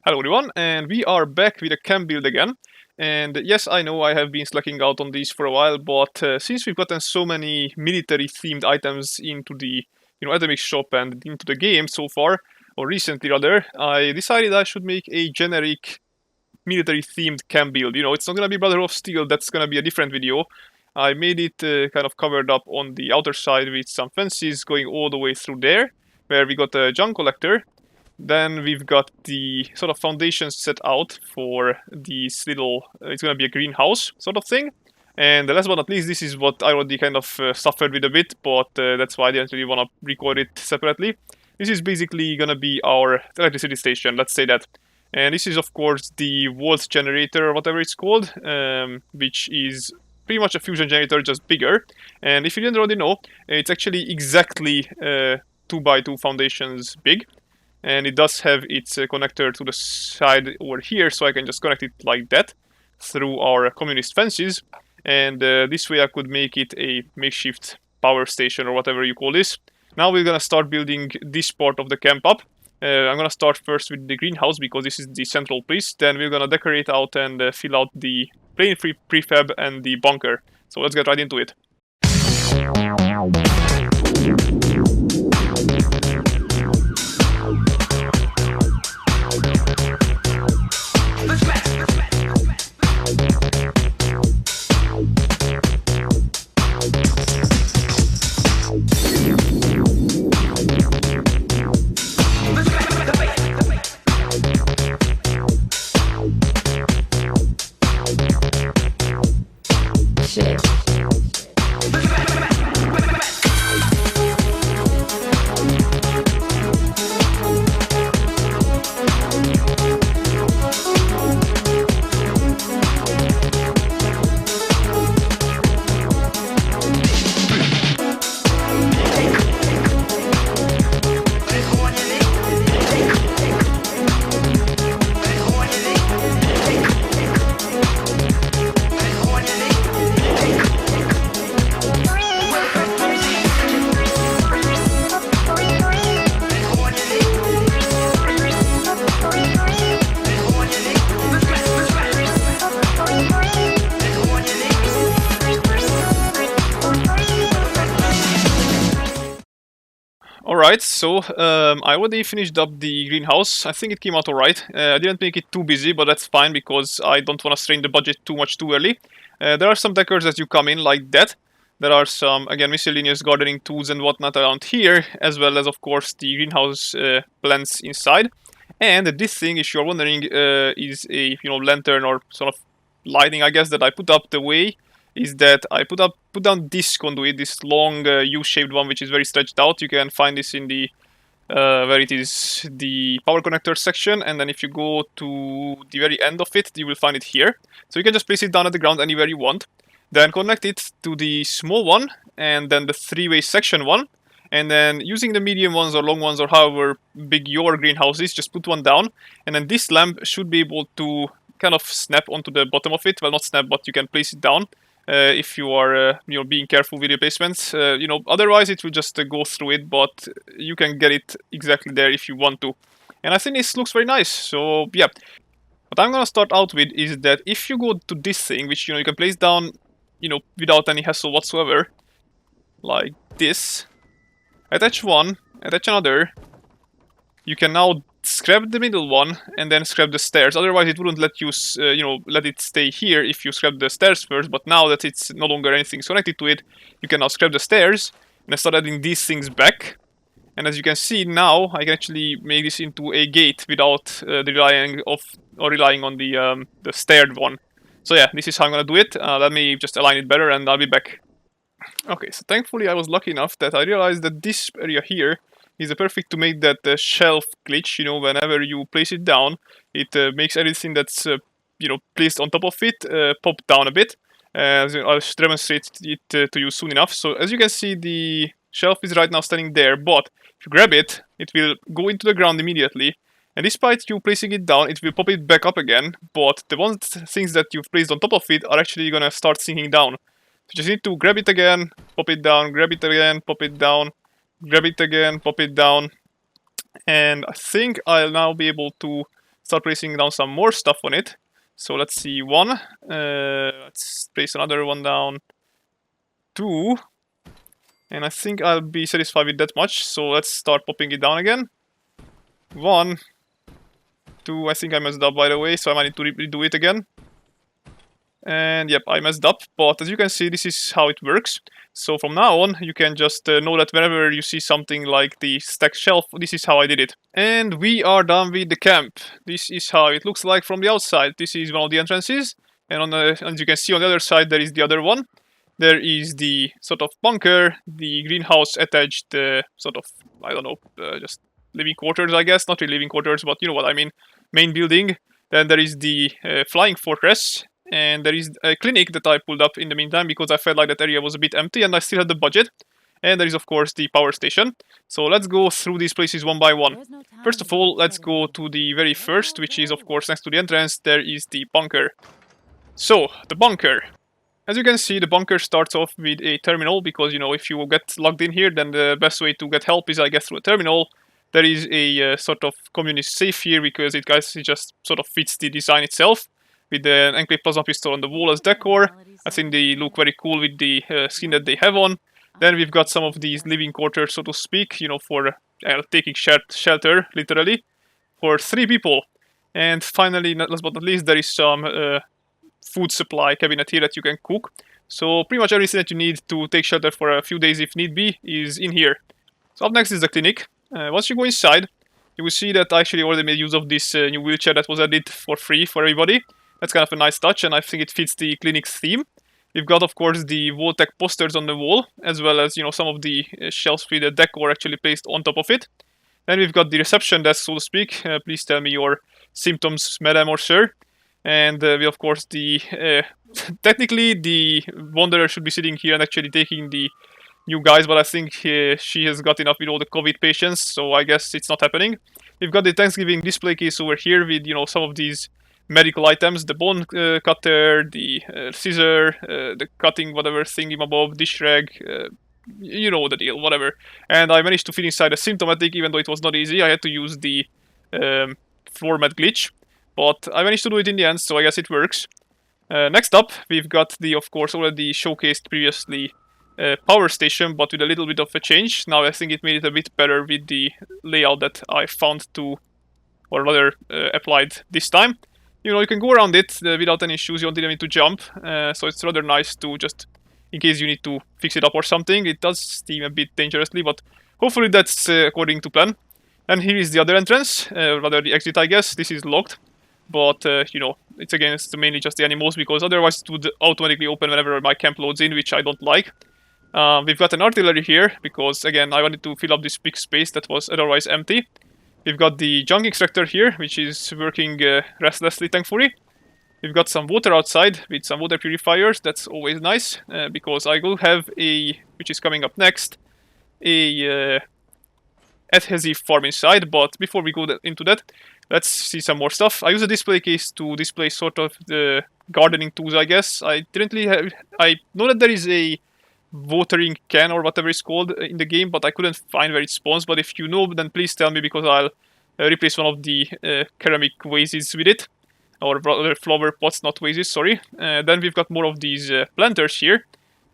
Hello everyone, and we are back with a camp build again. And yes, I know I have been slacking out on these for a while, but since we've gotten so many military-themed items into the atomic shop and into the game so far, or recently rather, I decided I should make a generic military-themed camp build. It's not gonna be Brotherhood of Steel. That's gonna be a different video. I made it kind of covered up on the outer side with some fences going all the way through there, where we got a junk collector. Then we've got the sort of foundations set out for this little, it's going to be a greenhouse sort of thing. And last but not least, this is what I already kind of suffered with a bit, but that's why I didn't really want to record it separately. This is basically going to be our electricity station, let's say that. And this is, of course, the volt generator, or whatever it's called, which is pretty much a fusion generator, just bigger. And if you didn't already know, it's actually exactly 2x2 foundations big. And it does have its connector to the side over here, so I can just connect it like that through our communist fences. And this way I could make it a makeshift power station or whatever you call this. Now we're gonna start building this part of the camp up. I'm gonna start first with the greenhouse because this is the central place. Then we're gonna decorate out and fill out the plane-free prefab and the bunker. So let's get right into it. Alright, so I already finished up the greenhouse. I think it came out alright. I didn't make it too busy, but that's fine because I don't want to strain the budget too much too early. There are some decors as you come in like that. There are some, again, miscellaneous gardening tools and whatnot around here, as well as, of course, the greenhouse plants inside. And this thing, if you're wondering, is a lantern or sort of lighting, I guess, that I put up the way is that I put down this conduit, this long U-shaped one, which is very stretched out. You can find this in the where it is the power connector section, and then if you go to the very end of it, you will find it here. So you can just place it down at the ground anywhere you want. Then connect it to the small one, and then the three-way section one. And then using the medium ones or long ones or however big your greenhouse is, just put one down. And then this lamp should be able to kind of snap onto the bottom of it. Well, not snap, but you can place it down. If you are being careful with your placements. Otherwise it will just go through it, but you can get it exactly there if you want to. And I think this looks very nice, so yeah. What I'm gonna start out with is that if you go to this thing, which you can place down without any hassle whatsoever, like this, attach one, attach another, you can now scrap the middle one and then scrap the stairs. Otherwise it wouldn't let you let it stay here if you scrap the stairs first, but now that it's no longer anything connected to it, you can now scrap the stairs and start adding these things back. And as you can see now, I can actually make this into a gate without relying on the staired one. So yeah, this is how I'm gonna do it. Let me just align it better and I'll be back. Okay, so thankfully I was lucky enough that I realized that this area here is perfect to make that shelf glitch. Whenever you place it down, it makes everything that's placed on top of it pop down a bit. I'll demonstrate it to you soon enough. So as you can see, the shelf is right now standing there, but if you grab it, it will go into the ground immediately. And despite you placing it down, it will pop it back up again, but the things that you've placed on top of it are actually gonna start sinking down. So you just need to grab it again, pop it down, grab it again, pop it down, grab it again, pop it down. And I think I'll now be able to start placing down some more stuff on it. So let's see, 1. Let's place another one down. 2. And I think I'll be satisfied with that much. So let's start popping it down again. 1. 2. I think I messed up, by the way, so I might need to redo it again. And yep, I messed up, but as you can see, this is how it works. So from now on, you can just know that whenever you see something like the stacked shelf, this is how I did it. And we are done with the camp. This is how it looks like from the outside. This is one of the entrances, and on the, as you can see on the other side, there is the other one. There is the sort of bunker, the greenhouse attached, sort of, I don't know, just living quarters, I guess. Not really living quarters, but you know what I mean. Main building. Then there is the flying fortress. And there is a clinic that I pulled up in the meantime because I felt like that area was a bit empty and I still had the budget. And there is of course the power station. So let's go through these places one by one. First of all, let's go to the very first, which is of course next to the entrance. There is the bunker. So, the bunker. As you can see, the bunker starts off with a terminal because, you know, if you get logged in here, then the best way to get help is, I guess, through a terminal. There is a sort of communist safe here because it just sort of fits the design itself. With the Enclave plasma pistol on the wall as decor. I think they look very cool with the skin that they have on. Then we've got some of these living quarters, so to speak, you know, for taking shelter, literally, for 3 people. And finally, not last but not least, there is some food supply cabinet here that you can cook. So pretty much everything that you need to take shelter for a few days if need be is in here. So up next is the clinic. Once you go inside, you will see that I actually already made use of this new wheelchair that was added for free for everybody. That's kind of a nice touch, and I think it fits the clinic's theme. We've got, of course, the Voltec posters on the wall, as well as, you know, some of the shelves with the decor actually placed on top of it. Then we've got the reception desk, so to speak. Please tell me your symptoms, madam or sir. And we, of course, the technically the Wanderer should be sitting here and actually taking the new guys, but I think she has got enough with all the COVID patients, so I guess it's not happening. We've got the Thanksgiving display case over here with, you know, some of these medical items, the bone cutter, the scissor, the cutting whatever thingy-mabob, dish rag, you know the deal, whatever. And I managed to fit inside a symptomatic, even though it was not easy. I had to use the floor mat glitch, but I managed to do it in the end, so I guess it works. Next up, we've got the, of course, already showcased previously power station, but with a little bit of a change. Now I think it made it a bit better with the layout that I found to, or rather applied this time. You know, you can go around it without any issues. You don't even need to jump, so it's rather nice to just, in case you need to fix it up or something. It does steam a bit dangerously, but hopefully that's according to plan. And here is the other entrance, rather the exit, I guess. This is locked, but you know, it's mainly just the animals, because otherwise it would automatically open whenever my camp loads in, which I don't like. We've got an artillery here, because again, I wanted to fill up this big space that was otherwise empty. We've got the junk extractor here, which is working restlessly, thankfully. We've got some water outside with some water purifiers. That's always nice, because I will have a, which is coming up next, a adhesive farm inside. But before we go into that, let's see some more stuff. I use a display case to display sort of the gardening tools, I guess. I didn't really have, I know that there is a watering can or whatever it's called in the game, but I couldn't find where it spawns. But if you know, then please tell me, because I'll replace one of the ceramic vases with it, or rather flower pots, not vases, sorry. Then we've got more of these planters here,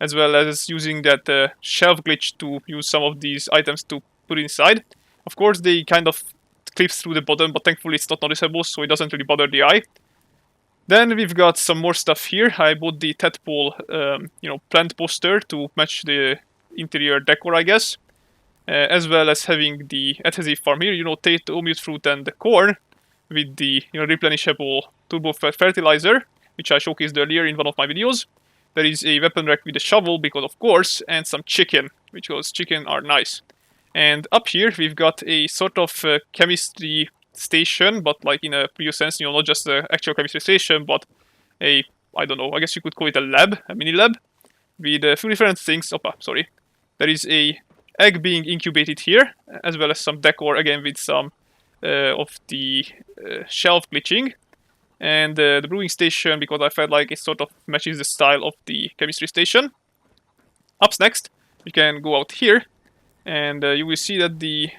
as well as using that shelf glitch to use some of these items to put inside. Of course, they kind of clip through the bottom, but thankfully it's not noticeable, so it doesn't really bother the eye. Then we've got some more stuff here. I bought the tadpole, plant poster to match the interior decor, I guess. As well as having the adhesive farm here. You know, take the omute fruit and the corn with the replenishable turbo fertilizer, which I showcased earlier in one of my videos. There is a weapon rack with a shovel, because of course, and some chicken, because chicken are nice. And up here we've got a sort of chemistry station, but like in a pure sense, not just the actual chemistry station, but a, I don't know, I guess you could call it a lab, a mini lab, with a few different things. Sorry. There is a egg being incubated here, as well as some decor, again with some of the shelf glitching. And the brewing station, because I felt like it sort of matches the style of the chemistry station. Up next, we can go out here, and you will see that the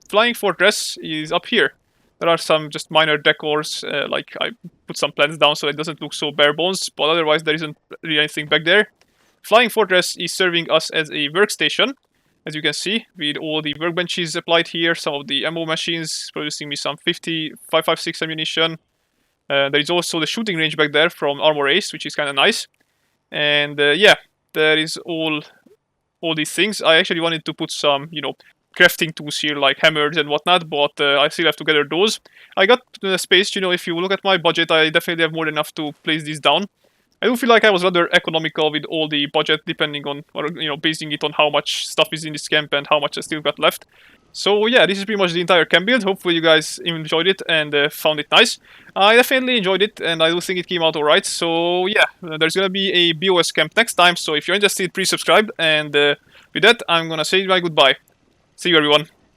flying fortress is up here. There are some just minor decors, like I put some plants down so it doesn't look so bare bones, but otherwise there isn't really anything back there. Flying Fortress is serving us as a workstation, as you can see, with all the workbenches applied here, some of the ammo machines producing me some 5.56 ammunition. There is also the shooting range back there from Armor Ace, which is kind of nice. And yeah, there is all these things. I actually wanted to put some, crafting tools here like hammers and whatnot, but I still have to gather those. I got space, if you look at my budget, I definitely have more than enough to place these down. I do feel like I was rather economical with all the budget, depending on, or basing it on how much stuff is in this camp and how much I still got left. So yeah, this is pretty much the entire camp build. Hopefully you guys enjoyed it and found it nice. I definitely enjoyed it, and I do think it came out alright. So yeah, there's gonna be a BOS camp next time. So if you're interested, please subscribe. And with that, I'm gonna say my goodbye. See you, everyone.